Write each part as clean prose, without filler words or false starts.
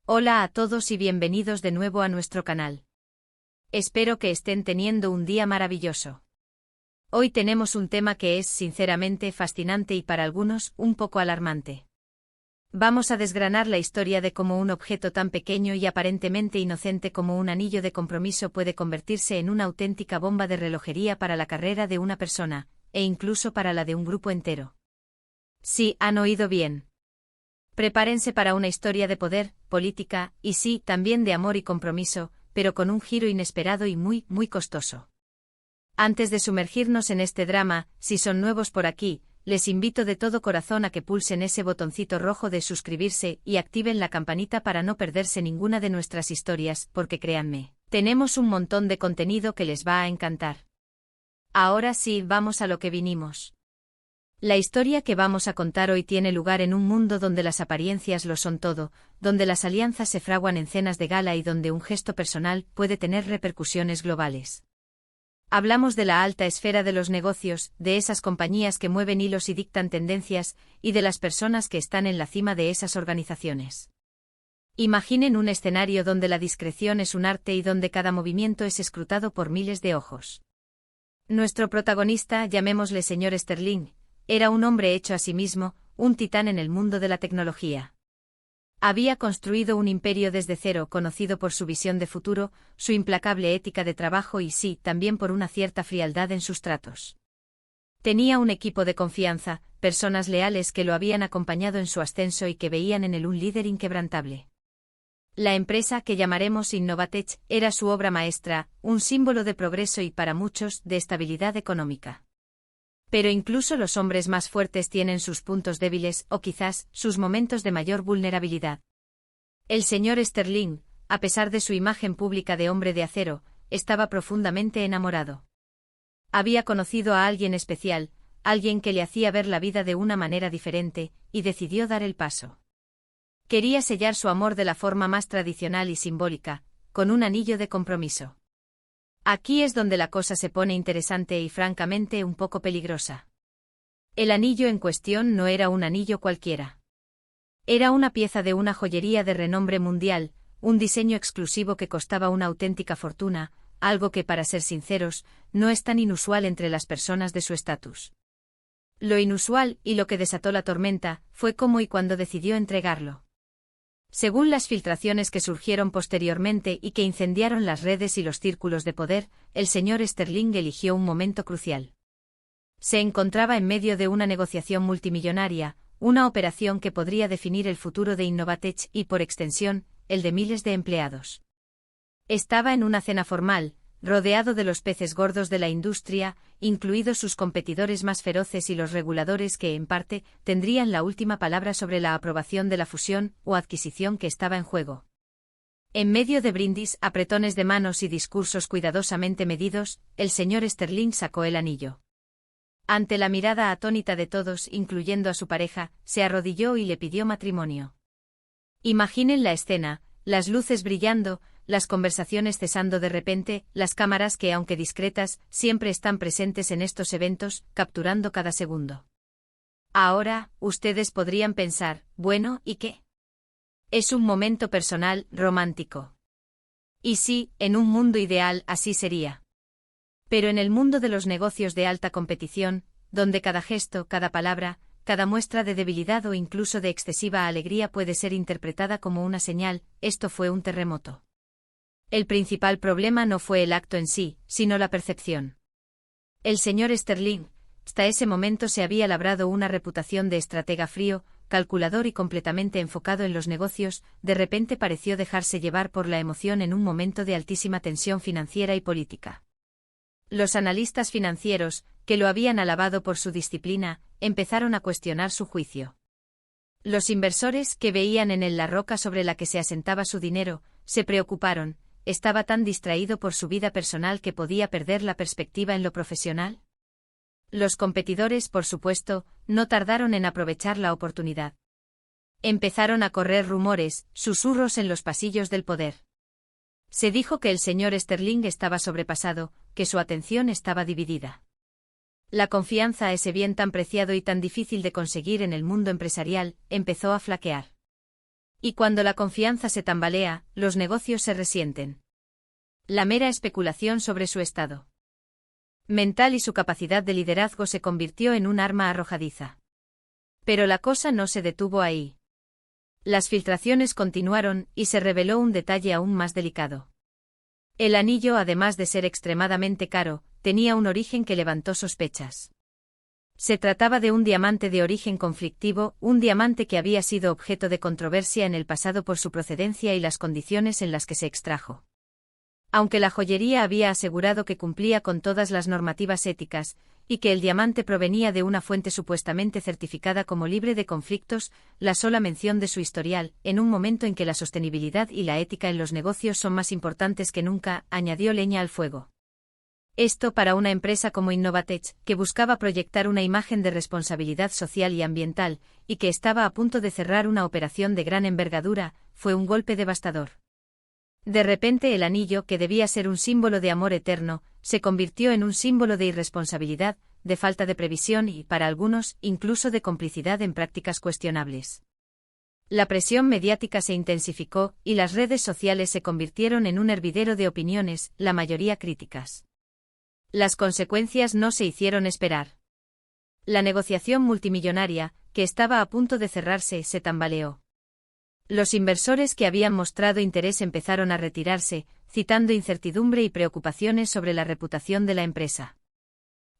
Hola a todos y bienvenidos de nuevo a nuestro canal. Espero que estén teniendo un día maravilloso. Hoy tenemos un tema que es sinceramente fascinante y para algunos un poco alarmante. Vamos a desgranar la historia de cómo un objeto tan pequeño y aparentemente inocente como un anillo de compromiso puede convertirse en una auténtica bomba de relojería para la carrera de una persona, e incluso para la de un grupo entero. Sí, han oído bien. Prepárense para una historia de poder, política, y sí, también de amor y compromiso, pero con un giro inesperado y muy, muy costoso. Antes de sumergirnos en este drama, si son nuevos por aquí, les invito de todo corazón a que pulsen ese botoncito rojo de suscribirse y activen la campanita para no perderse ninguna de nuestras historias, porque créanme, tenemos un montón de contenido que les va a encantar. Ahora sí, vamos a lo que vinimos. La historia que vamos a contar hoy tiene lugar en un mundo donde las apariencias lo son todo, donde las alianzas se fraguan en cenas de gala y donde un gesto personal puede tener repercusiones globales. Hablamos de la alta esfera de los negocios, de esas compañías que mueven hilos y dictan tendencias, y de las personas que están en la cima de esas organizaciones. Imaginen un escenario donde la discreción es un arte y donde cada movimiento es escrutado por miles de ojos. Nuestro protagonista, llamémosle señor Sterling, era un hombre hecho a sí mismo, un titán en el mundo de la tecnología. Había construido un imperio desde cero conocido por su visión de futuro, su implacable ética de trabajo y sí, también por una cierta frialdad en sus tratos. Tenía un equipo de confianza, personas leales que lo habían acompañado en su ascenso y que veían en él un líder inquebrantable. La empresa que llamaremos Innovatech era su obra maestra, un símbolo de progreso y para muchos de estabilidad económica. Pero incluso los hombres más fuertes tienen sus puntos débiles o quizás sus momentos de mayor vulnerabilidad. El señor Sterling, a pesar de su imagen pública de hombre de acero, estaba profundamente enamorado. Había conocido a alguien especial, alguien que le hacía ver la vida de una manera diferente, y decidió dar el paso. Quería sellar su amor de la forma más tradicional y simbólica, con un anillo de compromiso. Aquí es donde la cosa se pone interesante y francamente un poco peligrosa. El anillo en cuestión no era un anillo cualquiera. Era una pieza de una joyería de renombre mundial, un diseño exclusivo que costaba una auténtica fortuna, algo que, para ser sinceros, no es tan inusual entre las personas de su estatus. Lo inusual, y lo que desató la tormenta, fue cómo y cuándo decidió entregarlo. Según las filtraciones que surgieron posteriormente y que incendiaron las redes y los círculos de poder, el señor Sterling eligió un momento crucial. Se encontraba en medio de una negociación multimillonaria, una operación que podría definir el futuro de Innovatech y, por extensión, el de miles de empleados. Estaba en una cena formal, rodeado de los peces gordos de la industria, incluidos sus competidores más feroces y los reguladores que, en parte, tendrían la última palabra sobre la aprobación de la fusión o adquisición que estaba en juego. En medio de brindis, apretones de manos y discursos cuidadosamente medidos, el señor Sterling sacó el anillo. Ante la mirada atónita de todos, incluyendo a su pareja, se arrodilló y le pidió matrimonio. Imaginen la escena, las luces brillando, las conversaciones cesando de repente, las cámaras que, aunque discretas, siempre están presentes en estos eventos, capturando cada segundo. Ahora, ustedes podrían pensar, bueno, ¿y qué? Es un momento personal, romántico. Y sí, en un mundo ideal así sería. Pero en el mundo de los negocios de alta competición, donde cada gesto, cada palabra, cada muestra de debilidad o incluso de excesiva alegría puede ser interpretada como una señal, esto fue un terremoto. El principal problema no fue el acto en sí, sino la percepción. El señor Sterling, hasta ese momento se había labrado una reputación de estratega frío, calculador y completamente enfocado en los negocios, de repente pareció dejarse llevar por la emoción en un momento de altísima tensión financiera y política. Los analistas financieros, que lo habían alabado por su disciplina, empezaron a cuestionar su juicio. Los inversores, que veían en él la roca sobre la que se asentaba su dinero, se preocuparon. ¿Estaba tan distraído por su vida personal que podía perder la perspectiva en lo profesional? Los competidores, por supuesto, no tardaron en aprovechar la oportunidad. Empezaron a correr rumores, susurros en los pasillos del poder. Se dijo que el señor Sterling estaba sobrepasado, que su atención estaba dividida. La confianza, ese bien tan preciado y tan difícil de conseguir en el mundo empresarial, empezó a flaquear. Y cuando la confianza se tambalea, los negocios se resienten. La mera especulación sobre su estado mental y su capacidad de liderazgo se convirtió en un arma arrojadiza. Pero la cosa no se detuvo ahí. Las filtraciones continuaron, y se reveló un detalle aún más delicado. El anillo, además de ser extremadamente caro, tenía un origen que levantó sospechas. Se trataba de un diamante de origen conflictivo, un diamante que había sido objeto de controversia en el pasado por su procedencia y las condiciones en las que se extrajo. Aunque la joyería había asegurado que cumplía con todas las normativas éticas, y que el diamante provenía de una fuente supuestamente certificada como libre de conflictos, la sola mención de su historial, en un momento en que la sostenibilidad y la ética en los negocios son más importantes que nunca, añadió leña al fuego. Esto para una empresa como Innovatech, que buscaba proyectar una imagen de responsabilidad social y ambiental, y que estaba a punto de cerrar una operación de gran envergadura, fue un golpe devastador. De repente el anillo, que debía ser un símbolo de amor eterno, se convirtió en un símbolo de irresponsabilidad, de falta de previsión y, para algunos, incluso de complicidad en prácticas cuestionables. La presión mediática se intensificó, y las redes sociales se convirtieron en un hervidero de opiniones, la mayoría críticas. Las consecuencias no se hicieron esperar. La negociación multimillonaria, que estaba a punto de cerrarse, se tambaleó. Los inversores que habían mostrado interés empezaron a retirarse, citando incertidumbre y preocupaciones sobre la reputación de la empresa.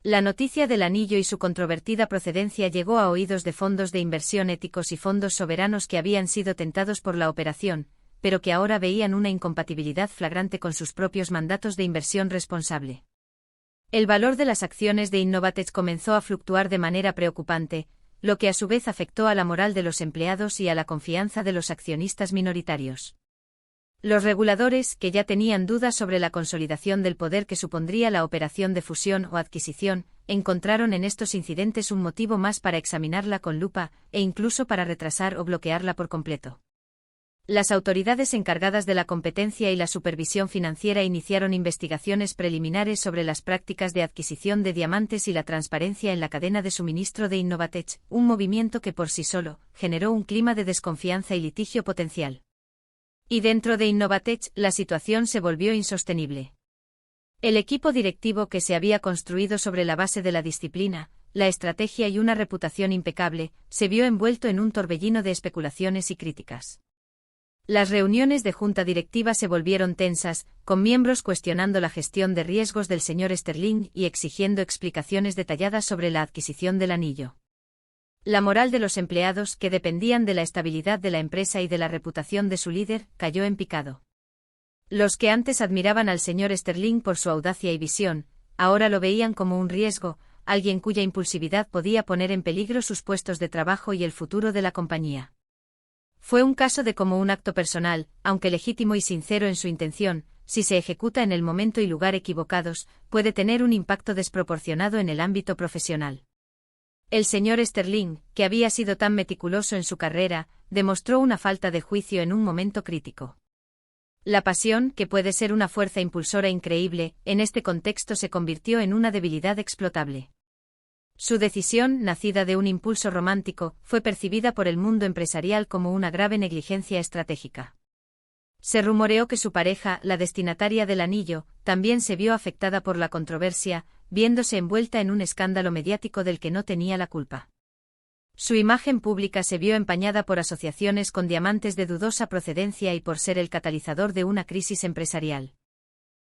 La noticia del anillo y su controvertida procedencia llegó a oídos de fondos de inversión éticos y fondos soberanos que habían sido tentados por la operación, pero que ahora veían una incompatibilidad flagrante con sus propios mandatos de inversión responsable. El valor de las acciones de Innovatech comenzó a fluctuar de manera preocupante, lo que a su vez afectó a la moral de los empleados y a la confianza de los accionistas minoritarios. Los reguladores, que ya tenían dudas sobre la consolidación del poder que supondría la operación de fusión o adquisición, encontraron en estos incidentes un motivo más para examinarla con lupa, e incluso para retrasar o bloquearla por completo. Las autoridades encargadas de la competencia y la supervisión financiera iniciaron investigaciones preliminares sobre las prácticas de adquisición de diamantes y la transparencia en la cadena de suministro de Innovatech, un movimiento que por sí solo generó un clima de desconfianza y litigio potencial. Y dentro de Innovatech, la situación se volvió insostenible. El equipo directivo que se había construido sobre la base de la disciplina, la estrategia y una reputación impecable, se vio envuelto en un torbellino de especulaciones y críticas. Las reuniones de junta directiva se volvieron tensas, con miembros cuestionando la gestión de riesgos del señor Sterling y exigiendo explicaciones detalladas sobre la adquisición del anillo. La moral de los empleados, que dependían de la estabilidad de la empresa y de la reputación de su líder, cayó en picado. Los que antes admiraban al señor Sterling por su audacia y visión, ahora lo veían como un riesgo, alguien cuya impulsividad podía poner en peligro sus puestos de trabajo y el futuro de la compañía. Fue un caso de cómo un acto personal, aunque legítimo y sincero en su intención, si se ejecuta en el momento y lugar equivocados, puede tener un impacto desproporcionado en el ámbito profesional. El señor Sterling, que había sido tan meticuloso en su carrera, demostró una falta de juicio en un momento crítico. La pasión, que puede ser una fuerza impulsora increíble, en este contexto se convirtió en una debilidad explotable. Su decisión, nacida de un impulso romántico, fue percibida por el mundo empresarial como una grave negligencia estratégica. Se rumoreó que su pareja, la destinataria del anillo, también se vio afectada por la controversia, viéndose envuelta en un escándalo mediático del que no tenía la culpa. Su imagen pública se vio empañada por asociaciones con diamantes de dudosa procedencia y por ser el catalizador de una crisis empresarial.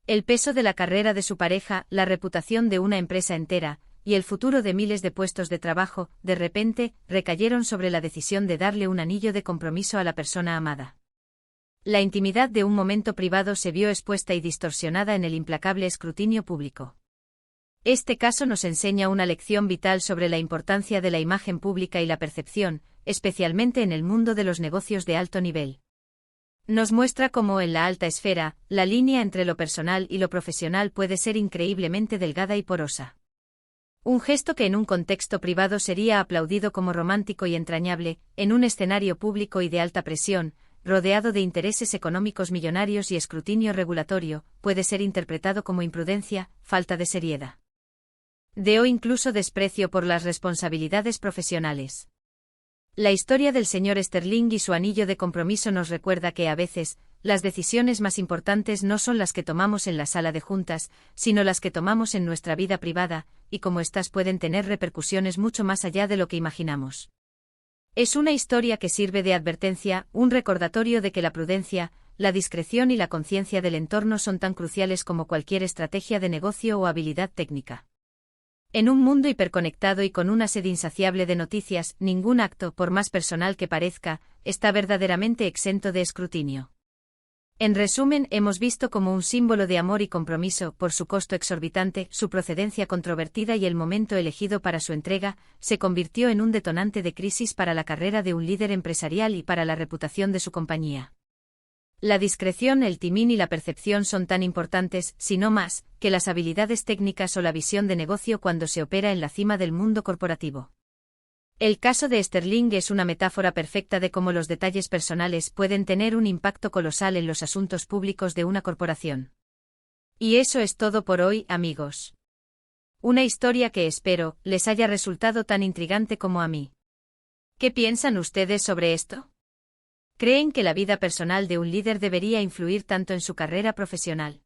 El peso de la carrera de su pareja, la reputación de una empresa entera, y el futuro de miles de puestos de trabajo, de repente, recayeron sobre la decisión de darle un anillo de compromiso a la persona amada. La intimidad de un momento privado se vio expuesta y distorsionada en el implacable escrutinio público. Este caso nos enseña una lección vital sobre la importancia de la imagen pública y la percepción, especialmente en el mundo de los negocios de alto nivel. Nos muestra cómo en la alta esfera, la línea entre lo personal y lo profesional puede ser increíblemente delgada y porosa. Un gesto que en un contexto privado sería aplaudido como romántico y entrañable, en un escenario público y de alta presión, rodeado de intereses económicos millonarios y escrutinio regulatorio, puede ser interpretado como imprudencia, falta de seriedad o incluso desprecio por las responsabilidades profesionales. La historia del señor Sterling y su anillo de compromiso nos recuerda que a veces, las decisiones más importantes no son las que tomamos en la sala de juntas, sino las que tomamos en nuestra vida privada, y como estas pueden tener repercusiones mucho más allá de lo que imaginamos. Es una historia que sirve de advertencia, un recordatorio de que la prudencia, la discreción y la conciencia del entorno son tan cruciales como cualquier estrategia de negocio o habilidad técnica. En un mundo hiperconectado y con una sed insaciable de noticias, ningún acto, por más personal que parezca, está verdaderamente exento de escrutinio. En resumen, hemos visto como un símbolo de amor y compromiso, por su costo exorbitante, su procedencia controvertida y el momento elegido para su entrega, se convirtió en un detonante de crisis para la carrera de un líder empresarial y para la reputación de su compañía. La discreción, el timín y la percepción son tan importantes, si no más, que las habilidades técnicas o la visión de negocio cuando se opera en la cima del mundo corporativo. El caso de Sterling es una metáfora perfecta de cómo los detalles personales pueden tener un impacto colosal en los asuntos públicos de una corporación. Y eso es todo por hoy, amigos. Una historia que espero les haya resultado tan intrigante como a mí. ¿Qué piensan ustedes sobre esto? ¿Creen que la vida personal de un líder debería influir tanto en su carrera profesional?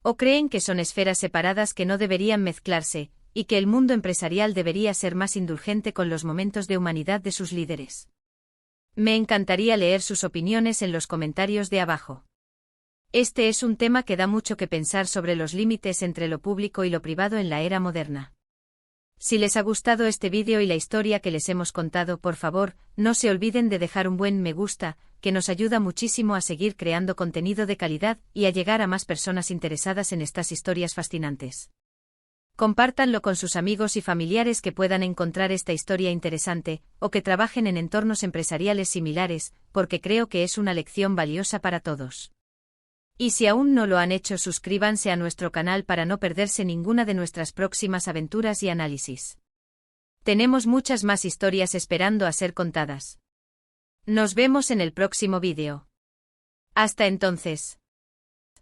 ¿O creen que son esferas separadas que no deberían mezclarse, y que el mundo empresarial debería ser más indulgente con los momentos de humanidad de sus líderes? Me encantaría leer sus opiniones en los comentarios de abajo. Este es un tema que da mucho que pensar sobre los límites entre lo público y lo privado en la era moderna. Si les ha gustado este vídeo y la historia que les hemos contado, por favor, no se olviden de dejar un buen me gusta, que nos ayuda muchísimo a seguir creando contenido de calidad y a llegar a más personas interesadas en estas historias fascinantes. Compártanlo con sus amigos y familiares que puedan encontrar esta historia interesante, o que trabajen en entornos empresariales similares, porque creo que es una lección valiosa para todos. Y si aún no lo han hecho, suscríbanse a nuestro canal para no perderse ninguna de nuestras próximas aventuras y análisis. Tenemos muchas más historias esperando a ser contadas. Nos vemos en el próximo vídeo. Hasta entonces.